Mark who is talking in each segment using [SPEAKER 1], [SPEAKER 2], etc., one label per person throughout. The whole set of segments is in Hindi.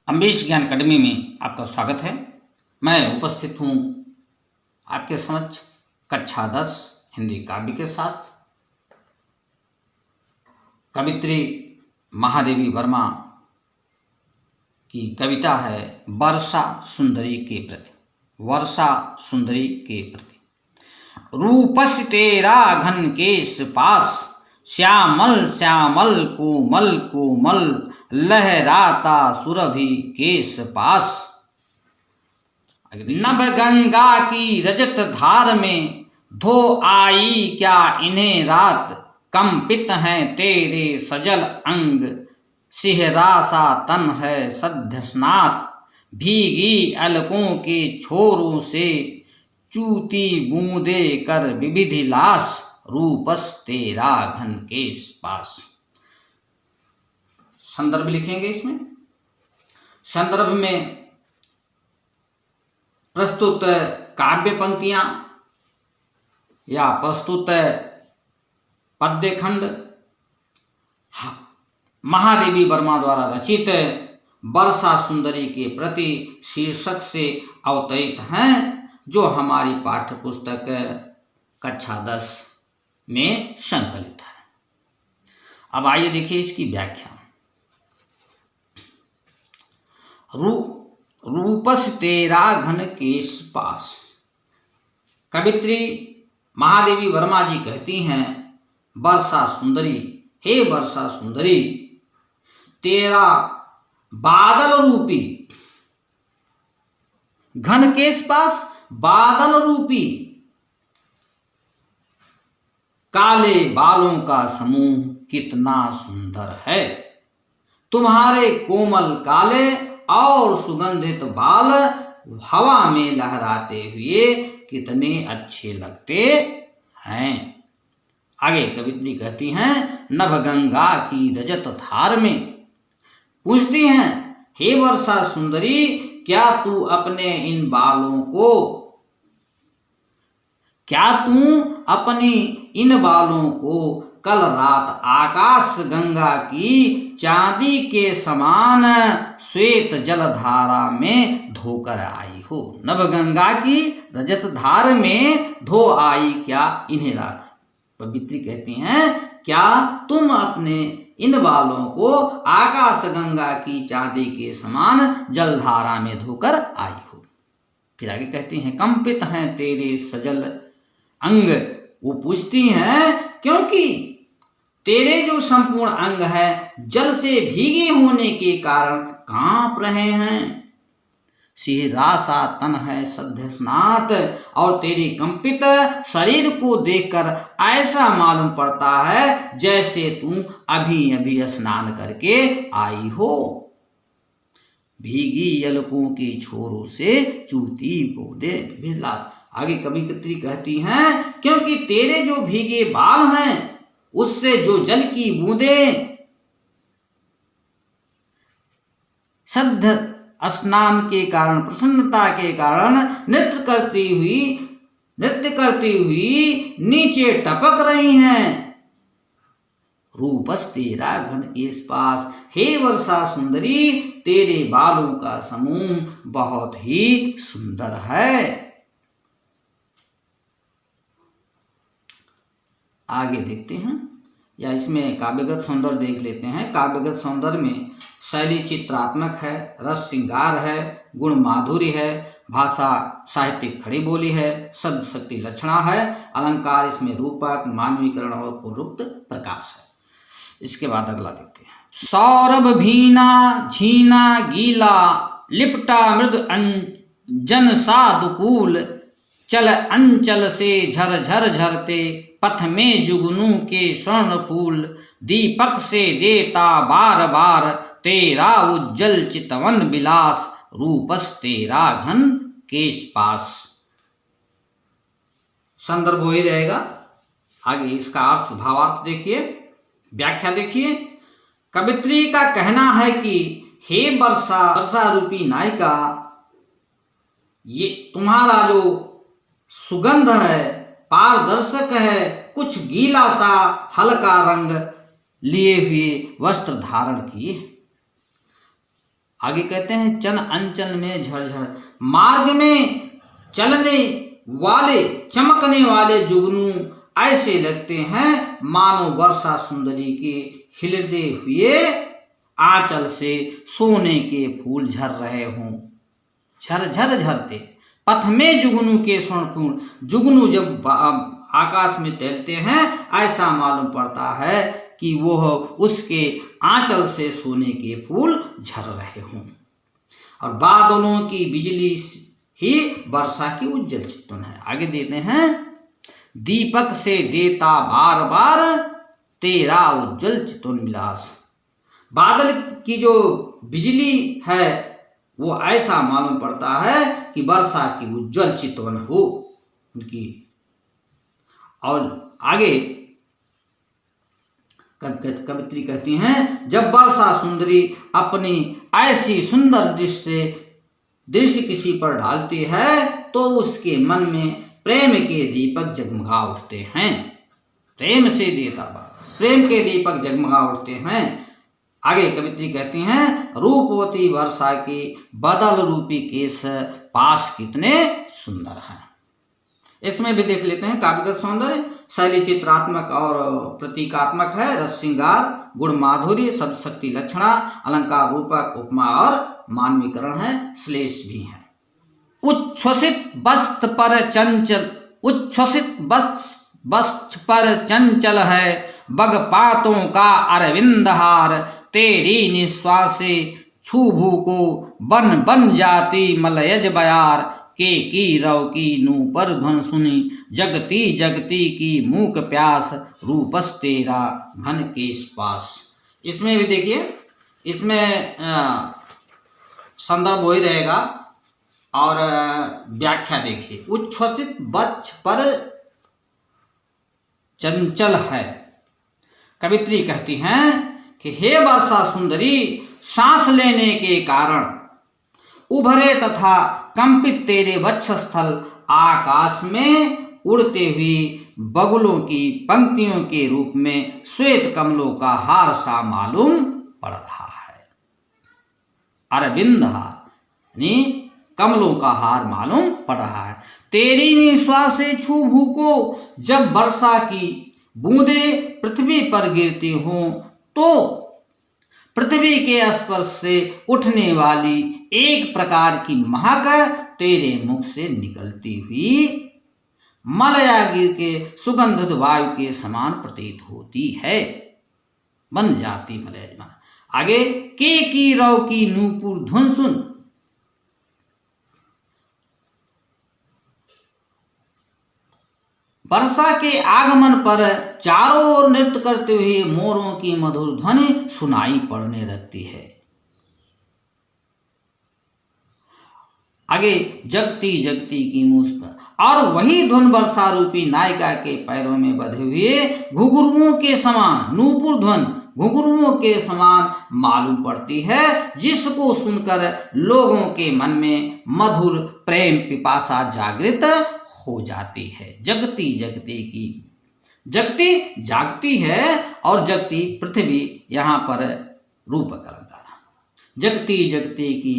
[SPEAKER 1] अम्बेश ज्ञान अकेडमी में आपका स्वागत है। मैं उपस्थित हूँ आपके समक्ष कक्षा 10 हिंदी काव्य के साथ। कवित्री महादेवी वर्मा की कविता है वर्षा सुंदरी के प्रति। वर्षा सुंदरी के प्रति। रूपस तेरा घन केश पास, श्यामल श्यामल कोमल कोमल, लहराता सुरभि केश पास। नभ गंगा की रजत धार में धो आई क्या इन्हें रात, कंपित हैं तेरे सजल अंग, सिहरा सा तन है सद्य स्नात। भीगी अलकों के छोरों से चूती बूंदे कर विविधि लाश, रूपस तेरा घन केश पास। संदर्भ लिखेंगे इसमें। संदर्भ में प्रस्तुत काव्य पंक्तियां या प्रस्तुत पद्य खंड महादेवी वर्मा द्वारा रचित वर्षा सुंदरी के प्रति शीर्षक से अवतरित हैं, जो हमारी पाठ्य पुस्तक कक्षा 10 में संकलित है। अब आइए देखिए इसकी व्याख्या। रूपस तेरा घन केश पास। कवित्री महादेवी वर्मा जी कहती हैं, वर्षा सुंदरी, हे वर्षा सुंदरी, तेरा बादल रूपी घन केश पास, बादल रूपी काले बालों का समूह कितना सुंदर है। तुम्हारे कोमल काले और सुगंधित बाल हवा में लहराते हुए कितने अच्छे लगते हैं। आगे कवित्री कहती हैं, नभ गंगा की रजत धार में। पूछती हैं, हे वर्षा सुंदरी, क्या तू अपने इन बालों को, क्या तू अपनी इन बालों को कल रात आकाश गंगा की चांदी के समान श्वेत जलधारा में धोकर आई हो। नभ गंगा की रजत धार में धो आई क्या इन्हें रात। कवित्री कहती हैं, क्या तुम अपने इन बालों को आकाश गंगा की चांदी के समान जलधारा में धोकर आई हो। फिर आगे कहती हैं, कंपित हैं तेरे सजल अंग। वो पूछती हैं, क्योंकि तेरे जो संपूर्ण अंग है जल से भीगे होने के कारण कांप रहे हैं। सिहरा सा तन है सद्य स्नात, और तेरी कंपित शरीर को देखकर ऐसा मालूम पड़ता है जैसे तू अभी अभी स्नान करके आई हो। भीगी अलकों की छोरों से चूती बूंदे भिला। आगे कवित्री कहती हैं, क्योंकि तेरे जो भीगे बाल हैं उससे जो जल की बूंदें सद्य स्नान के कारण, प्रसन्नता के कारण नृत्य करती हुई नीचे टपक रही हैं। रूपस तेरा घन केश पास, हे वर्षा सुंदरी, तेरे बालों का समूह बहुत ही सुंदर है। आगे देखते हैं, या इसमें काव्यगत सौंदर्य देख लेते हैं। काव्यगत सौंदर्य में शैली चित्रात्मक है, रस श्रृंगार है, गुण माधुर्य है, भाषा साहित्यिक खड़ी बोली है, शब्द शक्ति लक्षणा है, अलंकार इसमें रूपक, मानवीकरण और पुनरुक्त प्रकाश है। इसके बाद अगला देखते हैं। सौरभ भीना झीना गीला, लिपटा मृद अंजन साधुकूल, चल अंचल से झर झर झरते, पथ में जुगनू के स्वर्ण फूल, दीपक से देता बार बार, तेरा उज्जवल चितवन विलास, रूपस तेरा घन केश पास। संदर्भ वही रहेगा। आगे इसका अर्थ भावार्थ देखिए, व्याख्या देखिए। कवित्री का कहना है कि हे वर्षा रूपी नायिका, ये तुम्हारा जो सुगंध है पारदर्शक है, कुछ गीला सा हल्का रंग लिए हुए वस्त्र धारण किए। आगे कहते हैं चन अंचल में झरझर, मार्ग में चलने वाले चमकने वाले जुगनू ऐसे लगते हैं मानो वर्षा सुंदरी के खिलते हुए आंचल से सोने के फूल झर रहे हों। झरझर झरते पथ में जुगनू के स्वर्णपूर्ण, जुगनू जब आकाश में तैरते हैं ऐसा मालूम पड़ता है कि वह उसके आंचल से सोने के फूल झर रहे हों। और बादलों की बिजली ही वर्षा की उज्जवल चितवन है। आगे देते हैं दीपक से देता बार बार तेरा उज्जवल चितवन विलास। बादल की जो बिजली है वो ऐसा मालूम पड़ता है कि वर्षा की उज्जवल चितवन हो उनकी। और आगे कवित्री कहती हैं जब वर्षा सुंदरी अपनी ऐसी सुंदर दृष्टि किसी पर डालती है तो उसके मन में प्रेम के दीपक जगमगा उठते हैं। प्रेम से देता प्रेम के दीपक जगमगा उठते हैं। आगे कवित्री कहती हैं रूपवती वर्षा के बदल रूपी केस पास कितने सुंदर हैं। इसमें भी देख लेते हैं काव्यगत सौंदर्य, शैली चित्रात्मक और प्रतीकात्मक है, रस श्रृंगार, गुण माधुर्य, शब्द शक्ति लक्षणा, अलंकार रूपक, उपमा और मानवीकरण है, श्लेष भी है। उच्छ्वसित वस्त्र पर चंचल, उच्छ्वसित वस्त्र पर चंचल है बगपातों का अरविंद हार, तेरी निश्वासे छूभू को बन बन जाती मलयज बयार, की रव की नू पर ध्वन सुनी जगती जगती की मूक प्यास, रूपस तेरा घन केश पास। इसमें भी देखिए, इसमें संदर्भ वही रहेगा और व्याख्या देखिए। उच्छ्वसित वक्ष पर चंचल है, कवित्री कहती हैं कि हे वर्षा सुंदरी, सांस लेने के कारण उभरे तथा कंपित तेरे वक्षस्थल आकाश में उड़ते हुए बगुलों की पंक्तियों के रूप में श्वेत कमलों का हार सा मालूम पड़ रहा है। अरविंद हार यानी कमलों का हार मालूम पड़ रहा है। तेरी निश्वास से छू भू को, जब वर्षा की बूंदें पृथ्वी पर गिरती हों तो पृथ्वी के स्पर्श से उठने वाली एक प्रकार की महक तेरे मुख से निकलती हुई मलयागिर के सुगंधित वायु के समान प्रतीत होती है, बन जाती मलयजमा। आगे की रव की नूपुर धुन सुन, वर्षा के आगमन पर चारों ओर नृत्य करते हुए मोरों की मधुर ध्वनि सुनाई पड़ने लगती है। आगे जगती जगती की मूस पर, और वही धुन वर्षा रूपी नायिका के पैरों में बंधे हुए घुंघरुओं के समान, नूपुर ध्वन घुंघरुओं के समान मालूम पड़ती है, जिसको सुनकर लोगों के मन में मधुर प्रेम पिपासा जागृत हो जाती है। जगती जगती की, जगती जागती है और जगती पृथ्वी, यहाँ पर रूपक अलंकार। जगती जगती की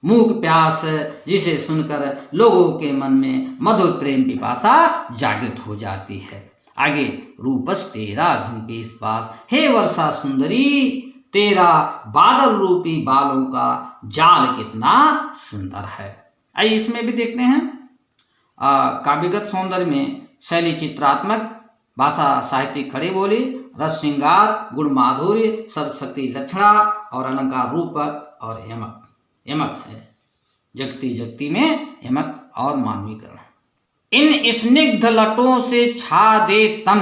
[SPEAKER 1] मूक प्यास, जिसे सुनकर लोगों के मन में मधुर प्रेम पिपासा जागृत हो जाती है। आगे रूपस तेरा घन केश पास, हे वर्षा सुंदरी, तेरा बादल रूपी बालों का जाल कितना सुंदर है। आइए इसमें भी देखते हैं काव्यगत सौंदर्य में शैली चित्रात्मक, भाषा साहित्यिक खड़ी बोली, रस श्रृंगार, गुण माधुर्य, शब्द शक्ति लक्षणा और अलंकार रूपक और यमक। यमक है जगती जगती में यमक और मानवीकरण। इन स्निग्ध लटों से छा दे तन,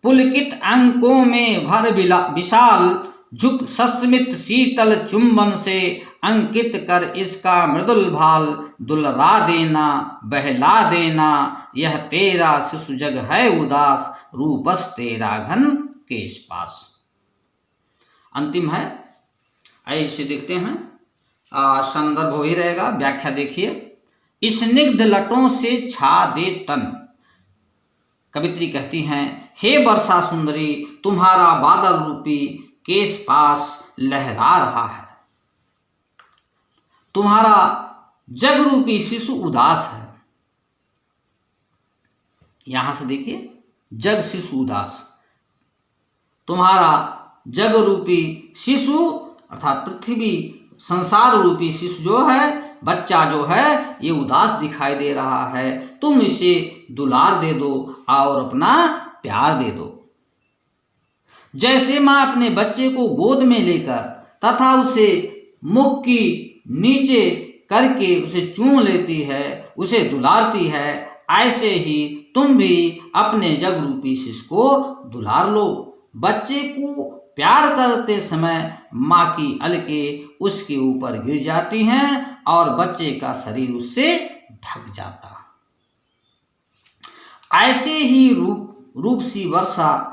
[SPEAKER 1] पुलकित अंकों में भर विशाल, झुक सस्मित शीतल चुंबन से अंकित कर इसका मृदुल भाल, दुलरा देना बहला देना यह तेरा शिशु जग है उदास, रूपस तेरा घन केश पास। अंतिम है, ऐसे देखते हैं, संदर्भ वही रहेगा, व्याख्या देखिए। स्निग्ध लटों से छा दे तन, कवित्री कहती हैं हे वर्षा सुंदरी, तुम्हारा बादल रूपी केश पास लहरा रहा है। तुम्हारा जग रूपी शिशु उदास है। यहां से देखिए, जग शिशु उदास, तुम्हारा जग रूपी शिशु अर्थात पृथ्वी संसार रूपी शिशु जो है, बच्चा जो है, ये उदास दिखाई दे रहा है। तुम इसे दुलार दे दो और अपना प्यार दे दो। जैसे माँ अपने बच्चे को गोद में लेकर तथा उसे मुख की नीचे करके उसे चूम लेती है, उसे दुलारती है, ऐसे ही तुम भी अपने जग रूपी शिशु को दुलार लो। बच्चे को प्यार करते समय माँ की अलकें उसके ऊपर गिर जाती हैं और बच्चे का शरीर उससे ढक जाता। ऐसे ही रूप सी वर्षा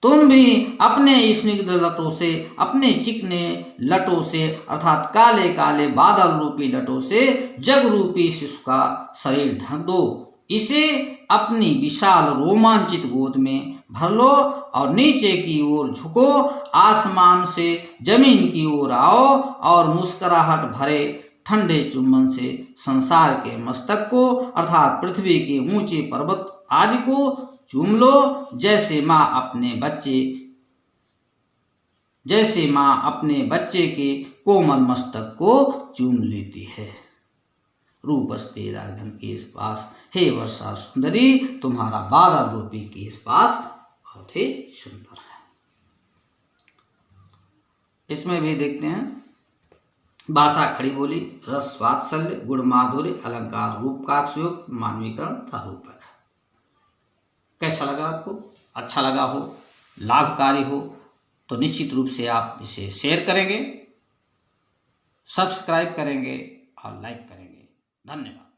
[SPEAKER 1] तुम भी अपने स्निग्ध लटों से, अपने चिकने लटों से अर्थात काले काले बादल रूपी लटों से जग रूपी शिशु का शरीर ढक दो। इसे अपनी विशाल रोमांचित गोद में भर लो और नीचे की ओर झुको, आसमान से जमीन की ओर आओ और मुस्कुराहट भरे ठंडे चुम्बन से संसार के मस्तक को अर्थात पृथ्वी के ऊंचे पर्वत आदि को चूम लो। जैसे माँ अपने बच्चे के कोमल मस्तक को चूम लेती है। रूपस्ते राघन के पास, हे वर्षा सुंदरी, तुम्हारा बादल रूपी के पास बहुत ही सुंदर है। इसमें भी देखते हैं, भाषा खड़ी बोली, रस वात्सल्य, गुण माधुर्य, अलंकार रूप का प्रयोग, मानवीकरण तथा रूपक। कैसा लगा आपको? अच्छा लगा हो, लाभकारी हो तो निश्चित रूप से आप इसे शेयर करेंगे, सब्सक्राइब करेंगे और लाइक करेंगे। धन्यवाद।